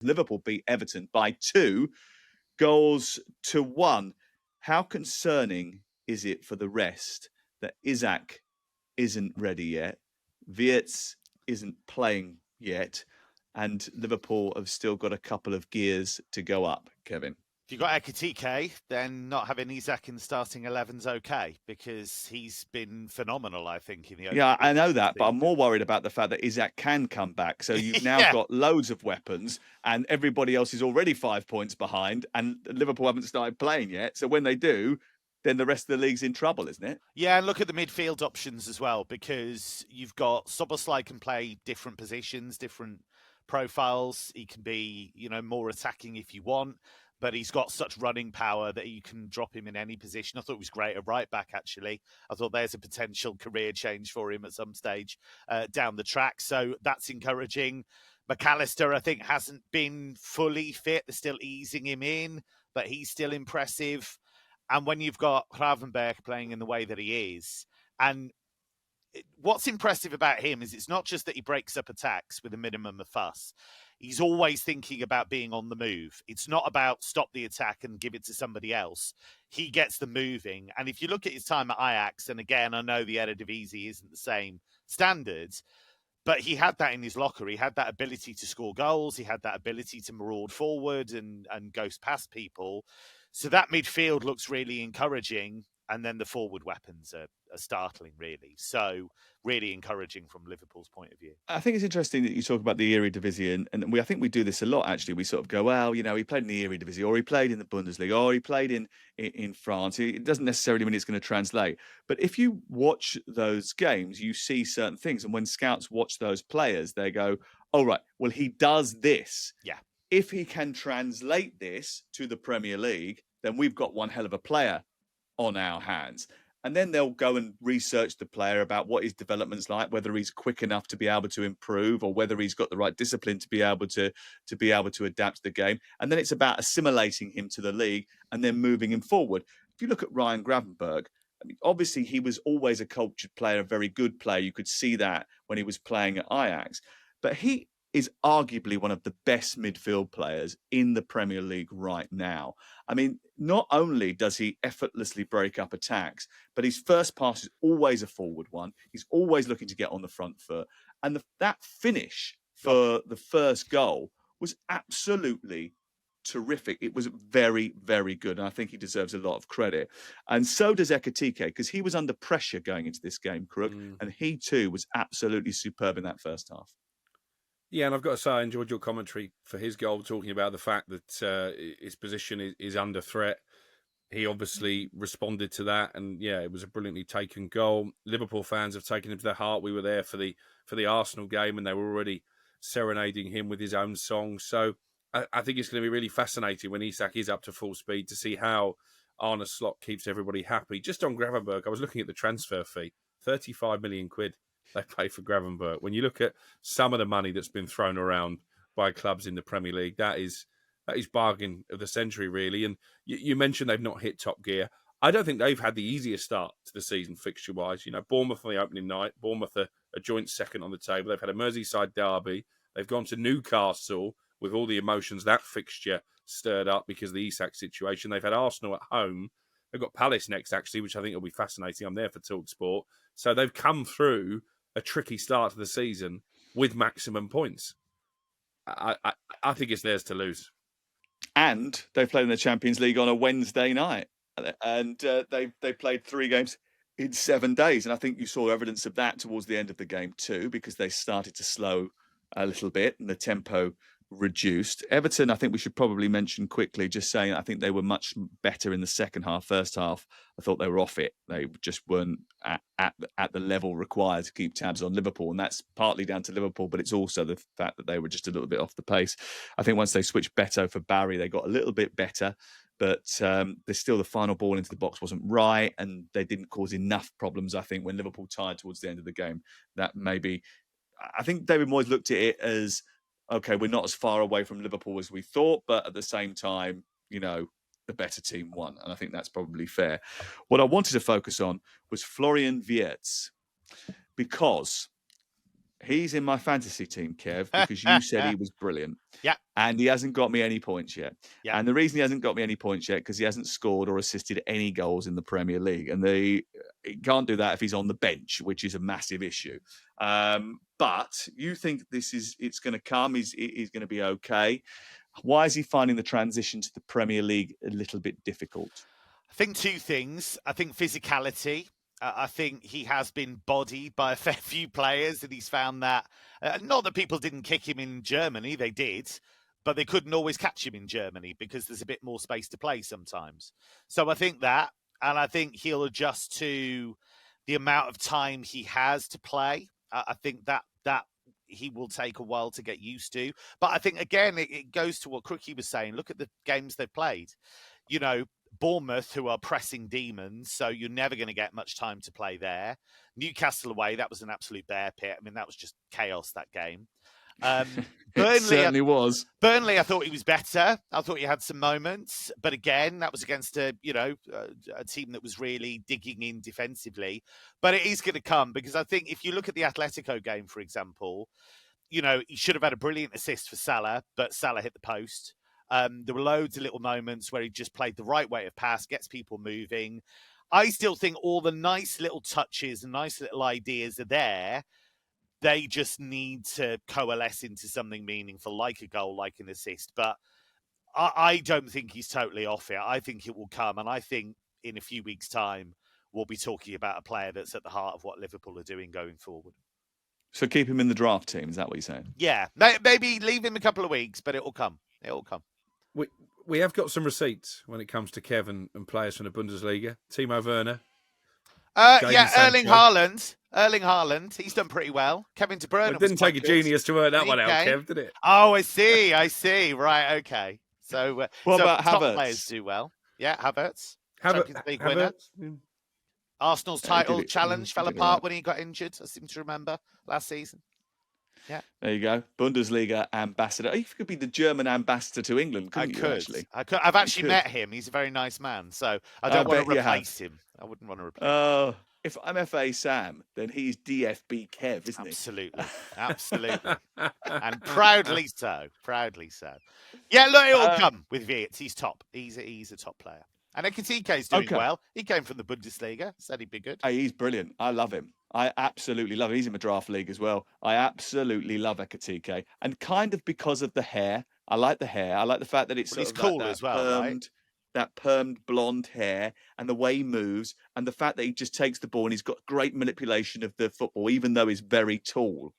Liverpool beat Everton by 2-1. How concerning is it for the rest that Isak isn't ready yet, Wirtz isn't playing yet, and Liverpool have still got a couple of gears to go up, Kevin? If you've got Ekitike, then not having Isak in the starting 11's okay, because he's been phenomenal, I think, in the Yeah, I know that, but I'm more worried about the fact that Isak can come back. So you've now got loads of weapons, and everybody else is already 5 points behind, and Liverpool haven't started playing yet. So when they do, then the rest of the league's in trouble, isn't it? Yeah, and look at the midfield options as well, because you've got Szoboszlai can play different positions, different profiles. He can be, more attacking if you want, but he's got such running power that you can drop him in any position. I thought it was great at right back, actually. I thought there's a potential career change for him at some stage down the track. So that's encouraging. McAllister, I think, hasn't been fully fit. They're still easing him in, but he's still impressive. And when you've got Gravenberch playing in the way that he is, and what's impressive about him is it's not just that he breaks up attacks with a minimum of fuss. He's always thinking about being on the move. It's not about stop the attack and give it to somebody else. He gets them moving. And if you look at his time at Ajax, and again, I know the Eredivisie isn't the same standards, but he had that in his locker. He had that ability to score goals. He had that ability to maraud forward and ghost past people. So that midfield looks really encouraging. And then the forward weapons are startling, really. So really encouraging from Liverpool's point of view. I think it's interesting that you talk about the Eredivisie, and I think we do this a lot, actually. We sort of go, well, he played in the Eredivisie, or he played in the Bundesliga, or he played in France. It doesn't necessarily mean it's going to translate. But if you watch those games, you see certain things. And when scouts watch those players, they go, oh, right, well, he does this. Yeah. If he can translate this to the Premier League, then we've got one hell of a player on our hands. And then they'll go and research the player about what his development's like, whether he's quick enough to be able to improve, or whether he's got the right discipline to be able to adapt to the game. And then it's about assimilating him to the league and then moving him forward. If you look at Ryan Gravenberch, I mean, obviously he was always a cultured player, a very good player. You could see that when he was playing at Ajax. But he is arguably one of the best midfield players in the Premier League right now. I mean, not only does he effortlessly break up attacks, but his first pass is always a forward one. He's always looking to get on the front foot. And that finish for the first goal was absolutely terrific. It was very, very good. And I think he deserves a lot of credit. And so does Ekitike, because he was under pressure going into this game, Crook. And he too was absolutely superb in that first half. Yeah, and I've got to say, I enjoyed your commentary for his goal, talking about the fact that his position is under threat. He obviously responded to that, and yeah, it was a brilliantly taken goal. Liverpool fans have taken him to their heart. We were there for the Arsenal game, and they were already serenading him with his own song. So I think it's going to be really fascinating when Isak is up to full speed to see how Arne Slot keeps everybody happy. Just on Gravenberch, I was looking at the transfer fee, 35 million quid. They pay for Gravenberch. When you look at some of the money that's been thrown around by clubs in the Premier League, that is bargain of the century, really. And you mentioned they've not hit top gear. I don't think they've had the easiest start to the season fixture-wise. Bournemouth on the opening night, Bournemouth a joint second on the table. They've had a Merseyside derby. They've gone to Newcastle with all the emotions that fixture stirred up because of the Isak situation. They've had Arsenal at home. They've got Palace next, actually, which I think will be fascinating. I'm there for talkSPORT. So they've come through a tricky start to the season with maximum points. I think it's theirs to lose. And they played in the Champions League on a Wednesday night. And they played 3 games in 7 days. And I think you saw evidence of that towards the end of the game too, because they started to slow a little bit and the tempo reduced. Everton, I think we should probably mention quickly, just saying I think they were much better in the second half. First half, I thought they were off it. They just weren't at the level required to keep tabs on Liverpool. And that's partly down to Liverpool, but it's also the fact that they were just a little bit off the pace. I think once they switched Beto for Barry, they got a little bit better. But there's still the final ball into the box wasn't right, and they didn't cause enough problems, I think, when Liverpool tired towards the end of the game. That maybe, I think David Moyes looked at it as, okay, we're not as far away from Liverpool as we thought, but at the same time, the better team won. And I think that's probably fair. What I wanted to focus on was Florian Wirtz, because He's in my fantasy team, Kev, because you said he was brilliant. Yeah. And he hasn't got me any points yet. Yeah. And the reason he hasn't got me any points yet, because he hasn't scored or assisted any goals in the Premier League. And he can't do that if he's on the bench, which is a massive issue. But you think it's going to come, he's going to be okay. Why is he finding the transition to the Premier League a little bit difficult? I think two things. I think physicality. I think he has been bodied by a fair few players, and he's found that, not that people didn't kick him in Germany, they did, but they couldn't always catch him in Germany because there's a bit more space to play sometimes. So I think that, and I think he'll adjust to the amount of time he has to play. I think that he will take a while to get used to. But I think, again, it goes to what Crookie was saying. Look at the games they've played. You know, Bournemouth, who are pressing demons, so you're never going to get much time to play there. Newcastle away, that was an absolute bear pit. I mean, that was just chaos, that game. Burnley, it certainly was. Burnley, I thought he was better. I thought he had some moments. But again, that was against a team that was really digging in defensively. But it is going to come, because I think if you look at the Atletico game, for example, you know, he should have had a brilliant assist for Salah, but Salah hit the post. There were loads of little moments where he just played the right way of pass, gets people moving. I still think all the nice little touches and nice little ideas are there. They just need to coalesce into something meaningful, like a goal, like an assist. But I don't think he's totally off it. I think it will come. And I think in a few weeks' time, we'll be talking about a player that's at the heart of what Liverpool are doing going forward. So keep him in the draft team, is that what you're saying? Yeah. Maybe leave him a couple of weeks, but it will come. It will come. We have got some receipts when it comes to Kevin and players from the Bundesliga. Timo Werner. Erling Haaland. He's done pretty well. Kevin De Bruyne. It didn't take a genius to work that one out, Kev, did it? Oh, I see. Right, okay. So, what about top Havertz? Players do well. Yeah, Havertz. Champions League winner. Arsenal's title challenge fell apart when he got injured, I seem to remember, last season. Yeah. There you go. Bundesliga ambassador. You could be the German ambassador to England, couldn't you, actually? I could. I've actually met him. He's a very nice man. So I don't want to replace him. I wouldn't want to replace him. If I'm FA Sam, then he's DFB Kev, isn't he? Absolutely. And proudly so. Yeah, look, it'll come with Wirtz. He's top. He's a top player. And Ekitike's doing well. He came from the Bundesliga. Said he'd be good. Hey, he's brilliant. I love him. I absolutely love him. He's in my draft league as well. I absolutely love Ekitike. And kind of because of the hair. I like the hair. I like the fact that it's he's cool as well, right? That permed blonde hair and the way he moves and the fact that he just takes the ball and he's got great manipulation of the football, even though he's very tall.